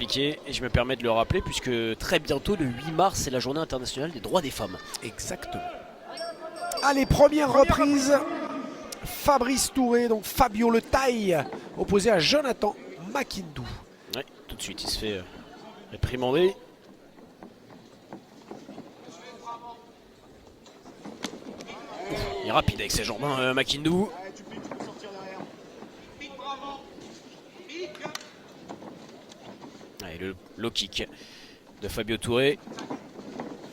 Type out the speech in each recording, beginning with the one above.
compliqué et je me permets de le rappeler puisque très bientôt, le 8 mars, c'est la journée internationale des droits des femmes. Exactement. Allez, première reprise. Fabrice Touré, donc Fabio Le Taille, opposé à Jonathan Makindou. Ouais, tout de suite, il se fait réprimander. Il est rapide avec ses jambes, hein, Makindou. Allez, le low kick de Fabio Touré.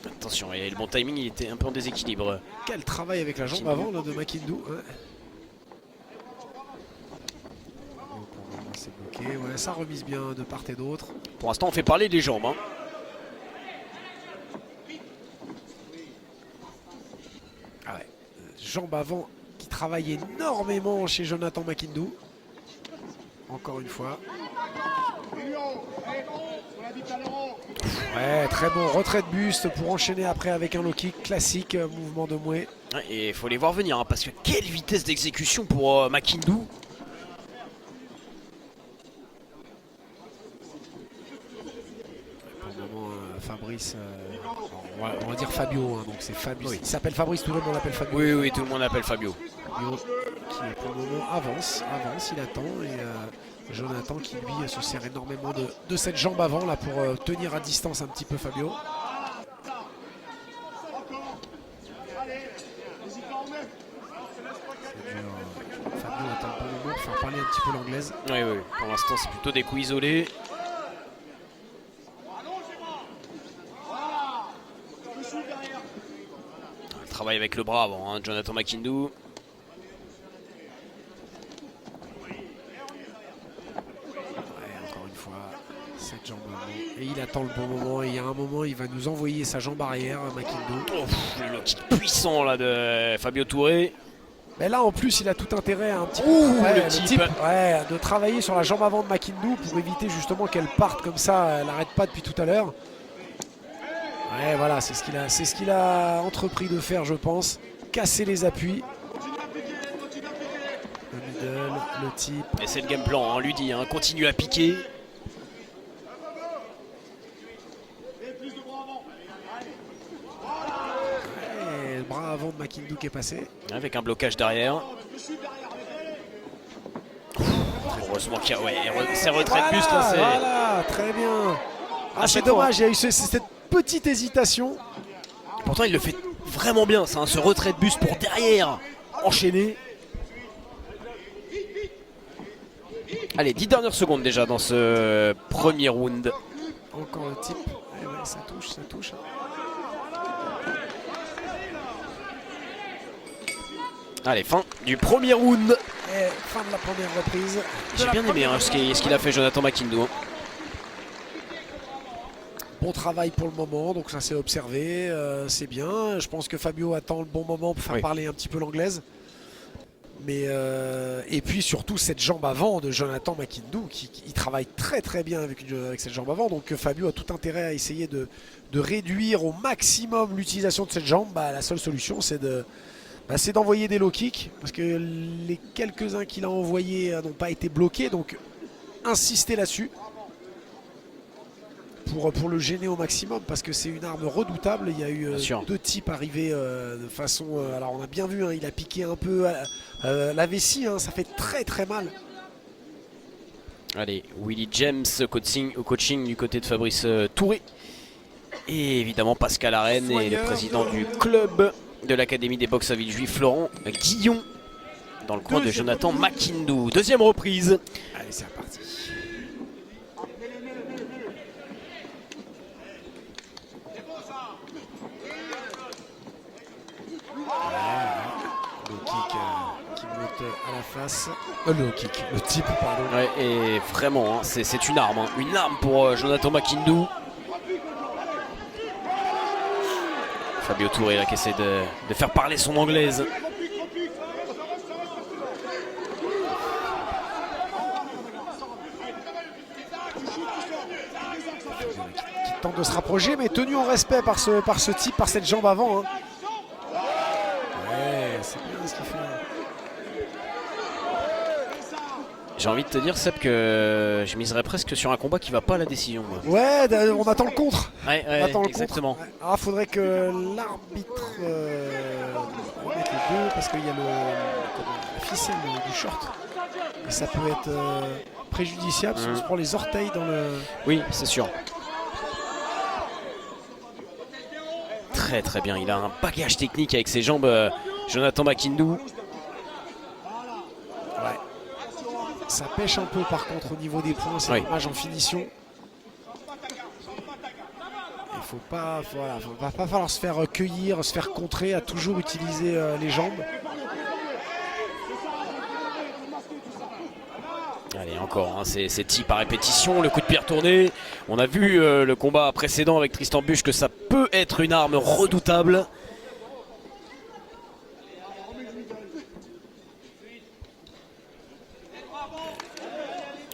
Attention, et le bon timing, il était un peu en déséquilibre. Quel travail avec la jambe avant là, de Makindou. Ouais. C'est bloqué, ouais, ça remise bien de part et d'autre. Pour l'instant, on fait parler des jambes. Hein. Ah ouais. Jambe avant qui travaille énormément chez Jonathan Makindou. Encore une fois. Ouais, très bon retrait de buste pour enchaîner après avec un low kick classique, mouvement de Mouet. Ouais, et il faut les voir venir, hein, parce que quelle vitesse d'exécution pour Makindou. Pour le moment, Fabrice, on va dire Fabio, hein, donc c'est Fabio. Oui. Il s'appelle Fabrice Touré, mais on l'appelle Fabio. Oui, oui, tout le monde l'appelle Fabio. Fabio qui pour le moment avance, il attend et Jonathan qui lui se sert énormément de cette jambe avant là pour tenir à distance un petit peu Fabio. Fabio attend un bon moment pour faire parler un petit peu l'anglaise. Oui, oui, pour l'instant c'est plutôt des coups isolés. Il travaille avec le bras avant, hein, Jonathan Makindou. Cette jambe avant. Et il attend le bon moment. Et il y a un moment, il va nous envoyer sa jambe arrière, Makindou. Oh, le kick puissant là de Fabio Touré. Mais là, en plus, il a tout intérêt à un petit peu le type. De travailler sur la jambe avant de Makindou pour éviter justement qu'elle parte comme ça. Elle n'arrête pas depuis tout à l'heure. Ouais, voilà, c'est ce qu'il a entrepris de faire, je pense. Casser les appuis. Le middle, le type. Et c'est le game plan, hein, lui dit, hein, continue à piquer. Le bras avant de Makindou qui est passé. Avec un blocage derrière. Heureusement qu'il y a ces retraits de buste là, c'est. Voilà, très bien. Ah, c'est dommage, il y a eu cette petite hésitation. Pourtant, il le fait vraiment bien, ça, hein, ce retrait de buste pour derrière. Enchaîné. Allez, 10 dernières secondes déjà dans ce premier round. Encore le type. Ouais, ça touche, ça touche. Allez, fin du premier round. Et fin de la première reprise. J'ai bien aimé hein, ce qu'il a fait Jonathan Makindou. Bon travail pour le moment, donc ça s'est observé, c'est bien. Je pense que Fabio attend le bon moment pour faire parler un petit peu l'anglaise. Mais et puis surtout cette jambe avant de Jonathan Makindou qui travaille très bien avec cette jambe avant. Donc Fabio a tout intérêt à essayer de réduire au maximum l'utilisation de cette jambe. La seule solution c'est d'envoyer des low kicks parce que les quelques-uns qu'il a envoyés n'ont pas été bloqués. Donc insister là-dessus pour le gêner au maximum parce que c'est une arme redoutable. Il y a eu deux types arrivés de façon... alors on a bien vu, hein, il a piqué un peu la vessie, hein, ça fait très mal. Allez, Willy James au coaching du côté de Fabrice Touré. Et évidemment Pascal Arène et le président du club de l'Académie des box à Villejuif, Florent Guillon, dans le coin de Jonathan Makindou. Deuxième reprise. Allez, c'est reparti. Le kick qui monte à la face. Le type, pardon. Ouais, et vraiment, hein, c'est une arme. Hein, une arme pour Jonathan Makindou. Fabio Touré là, qui essaie de faire parler son anglaise. Qui tente de se rapprocher, mais tenu en respect par ce type, par cette jambe avant. Hein. Ouais, c'est bien ce qu'il fait. J'ai envie de te dire, Seb, que je miserais presque sur un combat qui va pas à la décision. Moi. Ouais, on attend le contre. Ouais, On attend exactement. Le contre. Ah, faudrait que l'arbitre remette les deux parce qu'il y a la ficelle du short. Et ça peut être préjudiciable si on se prend les orteils dans le... Oui, c'est sûr. Très très bien, il a un bagage technique avec ses jambes, Jonathan Makindou. Ouais. Ça pêche un peu par contre au niveau des points, c'est dommage en finition. Il faut pas, voilà, va pas falloir se faire cueillir, se faire contrer, à toujours utiliser les jambes. Allez, encore, hein, c'est tir par répétition, le coup de pied retourné. On a vu le combat précédent avec Tristan Bush que ça peut être une arme redoutable.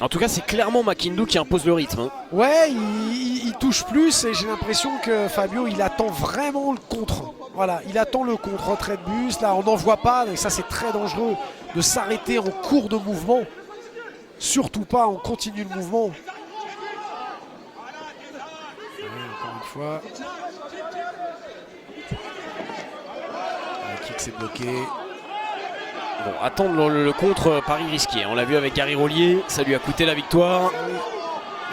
En tout cas, c'est clairement Makindou qui impose le rythme. Hein. Ouais, il touche plus et j'ai l'impression que Fabio, il attend vraiment le contre. Voilà, il attend le contre, retrait de bus. Là, on n'en voit pas, et ça c'est très dangereux de s'arrêter en cours de mouvement. Surtout pas, on continue le mouvement. Ouais, encore une fois. Le kick s'est bloqué. Bon, attendre le contre, pari risqué. On l'a vu avec Gary Rollier, ça lui a coûté la victoire.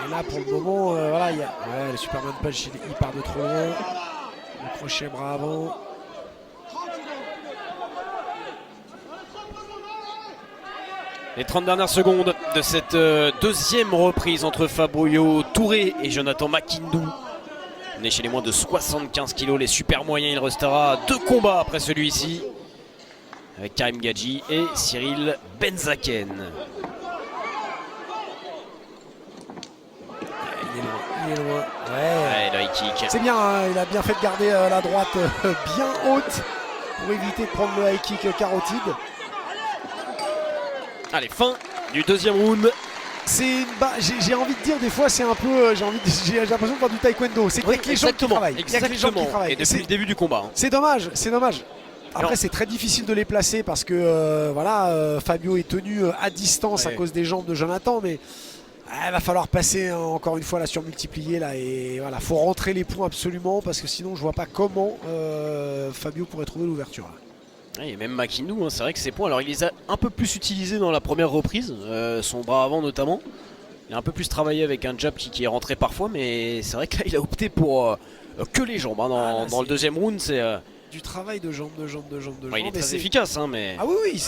Et là, pour le moment, voilà, il y a le Superman Punch, il part de trop loin. Le crochet bras avant. Les 30 dernières secondes de cette deuxième reprise entre Fabio Touré et Jonathan Makindou. On est chez les moins de 75 kg, les super moyens. Il restera 2 combats après celui-ci, avec Karim Gadji et Cyril Benzaken. Il est loin. Ouais, le high kick. C'est bien, hein, il a bien fait de garder la droite bien haute pour éviter de prendre le high kick carotide. Allez, fin du deuxième round. J'ai envie de dire des fois c'est un peu, j'ai l'impression de faire du taekwondo. C'est avec les gens qui travaillent. Et depuis le début du combat. Hein. C'est dommage, c'est dommage. Après c'est très difficile de les placer parce que Fabio est tenu à distance à cause des jambes de Jonathan, mais il va falloir passer encore une fois la surmultiplier là, et voilà, faut rentrer les points absolument parce que sinon je vois pas comment Fabio pourrait trouver l'ouverture. Et même Makindou, hein, c'est vrai que ses points, alors il les a un peu plus utilisés dans la première reprise, son bras avant notamment. Il a un peu plus travaillé avec un jab qui est rentré parfois, mais c'est vrai que là il a opté pour que les jambes. Hein, dans le deuxième round, c'est du travail de jambes. Il est très efficace, hein, mais... Ah oui,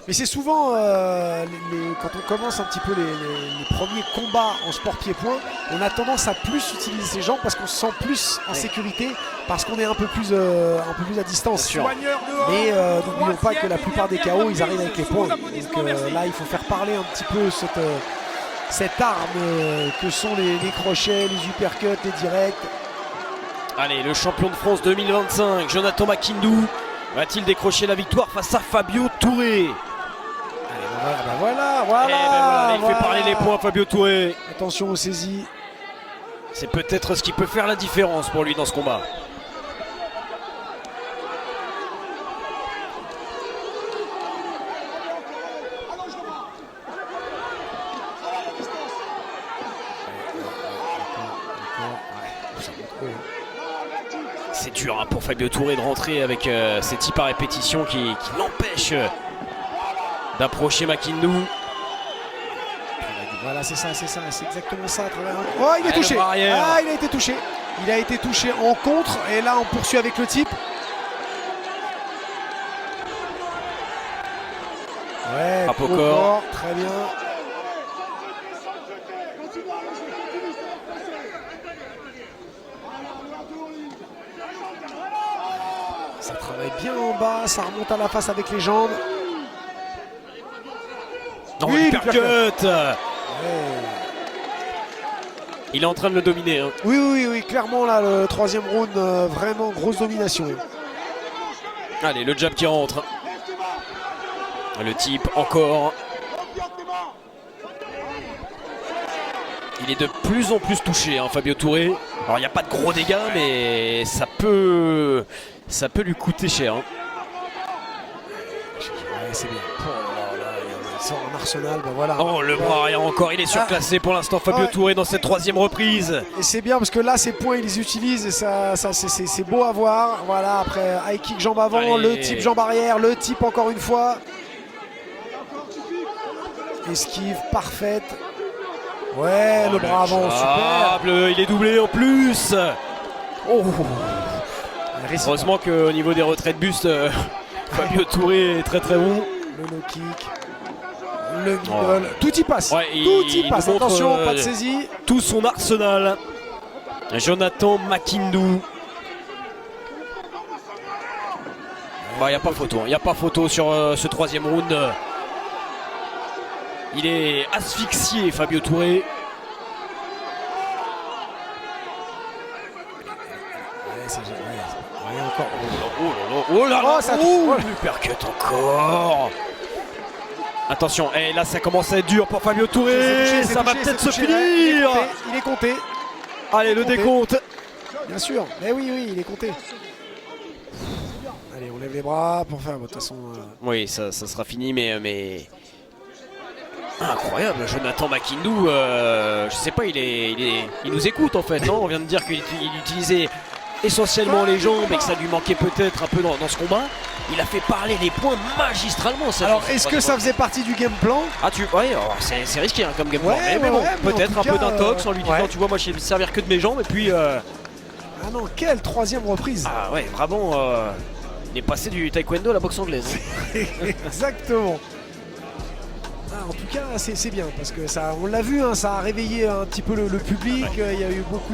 mais c'est souvent, quand on commence un petit peu les premiers combats en sport pied-point, on a tendance à plus utiliser ses jambes parce qu'on se sent plus en sécurité, parce qu'on est un peu plus à distance. Mais n'oublions pas que la plupart des KO, ils arrivent avec les points. Donc là, il faut faire parler un petit peu cette arme que sont les crochets, les uppercuts, les directs. Allez, le champion de France 2025, Jonathan Makindou, va-t-il décrocher la victoire face à Fabio Touré? Voilà, il fait parler les points, Fabio Touré. Attention aux saisies. C'est peut-être ce qui peut faire la différence pour lui dans ce combat. C'est dur hein, pour Fabio Touré de rentrer avec ces tirs par répétition qui l'empêchent d'approcher Makindou. Voilà, c'est exactement ça. Oh, il est touché. Il a été touché. Il a été touché en contre et là on poursuit avec le type. Ouais, frappe au corps. Très bien. Ça travaille bien en bas, ça remonte à la face avec les jambes. Non, oui, l'uppercut. Il est en train de le dominer. Hein. Oui, clairement là, le troisième round, vraiment grosse domination. Allez, le jab qui rentre. Le type encore. Il est de plus en plus touché, hein, Fabio Touré. Alors il n'y a pas de gros dégâts, mais ça peut lui coûter cher. Hein. Ouais, c'est bien. sort un arsenal, ben voilà. Oh, le bras arrière encore, il est surclassé pour l'instant Fabio Touré dans cette 3e reprise. Et c'est bien parce que là, ces points, ils les utilisent et ça c'est beau à voir. Voilà, après, high kick jambe avant, Allez. le type jambe arrière, le type encore une fois. Esquive parfaite. Ouais, le bras avant, super. Il est doublé en plus. Oh. Heureusement qu'au niveau des retraits de buste, Fabio Touré est très très bon. Le low kick, le middle, tout y passe. Ouais, tout y passe. montre, Attention, pas de saisie. Tout son arsenal. Jonathan Makindu. Il n'y a pas photo. Il n'y a pas photo sur ce 3e round. Il est asphyxié, Fabio Touré. Oh là là, ça le percut encore. Attention, et là ça commence à être dur pour Fabio Touré. Ça va peut-être se finir. Il est compté. Allez, le décompte. Bien sûr, mais oui, il est compté. Allez, on lève les bras pour faire, de toute façon... Oui, ça sera fini, mais... Incroyable, Jonathan Makindu, je sais pas, il nous écoute en fait, non? On vient de dire qu'il utilisait essentiellement les jambes et que ça lui manquait peut-être un peu dans ce combat. Il a fait parler les points magistralement. Alors, est-ce que ça faisait partie du game plan? Ouais, c'est risqué hein, comme game plan, mais bon, peut-être un peu d'intox en lui disant, tu vois, moi je sais me servir que de mes jambes et puis... Ah non, quelle 3e reprise! Ah ouais, vraiment, il est passé du taekwondo à la boxe anglaise. Exactement. En tout cas, c'est bien parce que ça, on l'a vu, hein, ça a réveillé un petit peu le public. Il y a eu beaucoup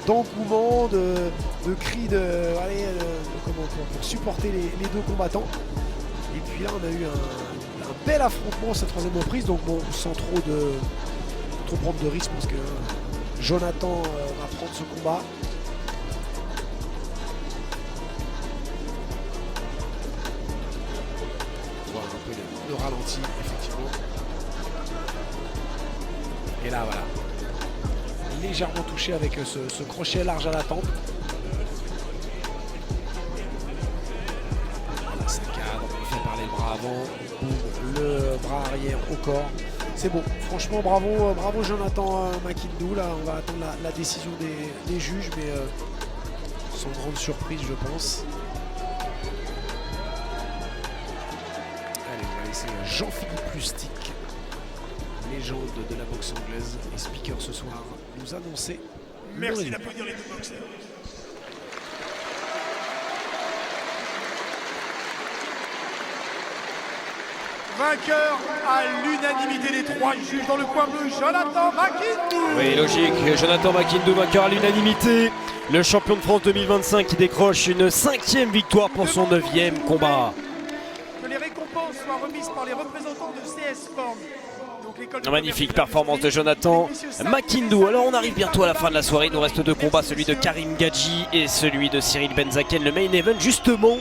d'engouement, de cris pour supporter les deux combattants. Et puis là, on a eu un bel affrontement cette 3e reprise. Donc bon, sans trop prendre de risques parce que Jonathan va prendre ce combat. On voit un peu le ralenti, effectivement. Et là, voilà, légèrement touché avec ce crochet large à la tempe. Voilà, ça cadre, on fait parler le bras avant, boum, le bras arrière au corps. C'est beau, franchement, bravo Jonathan Makindu. Là, on va attendre la décision des juges, mais sans grande surprise, je pense. Allez, on va laisser Jean-Philippe Lustig, légende de la boxe anglaise et speaker ce soir, nous annoncer. Merci d'applaudir les deux boxeurs. Vainqueur à l'unanimité des 3 juges dans le coin bleu, Jonathan Makindu. Oui, logique, Jonathan Makindu vainqueur à l'unanimité. Le champion de France 2025 qui décroche une 5e victoire pour son 9e combat. Que les récompenses soient remises par les représentants de CS Form. Magnifique performance de Jonathan Makindu. Alors on arrive bientôt à la fin de la soirée. Il nous reste 2 combats, celui de Karim Gadji et celui de Cyril Benzaken. Le main event justement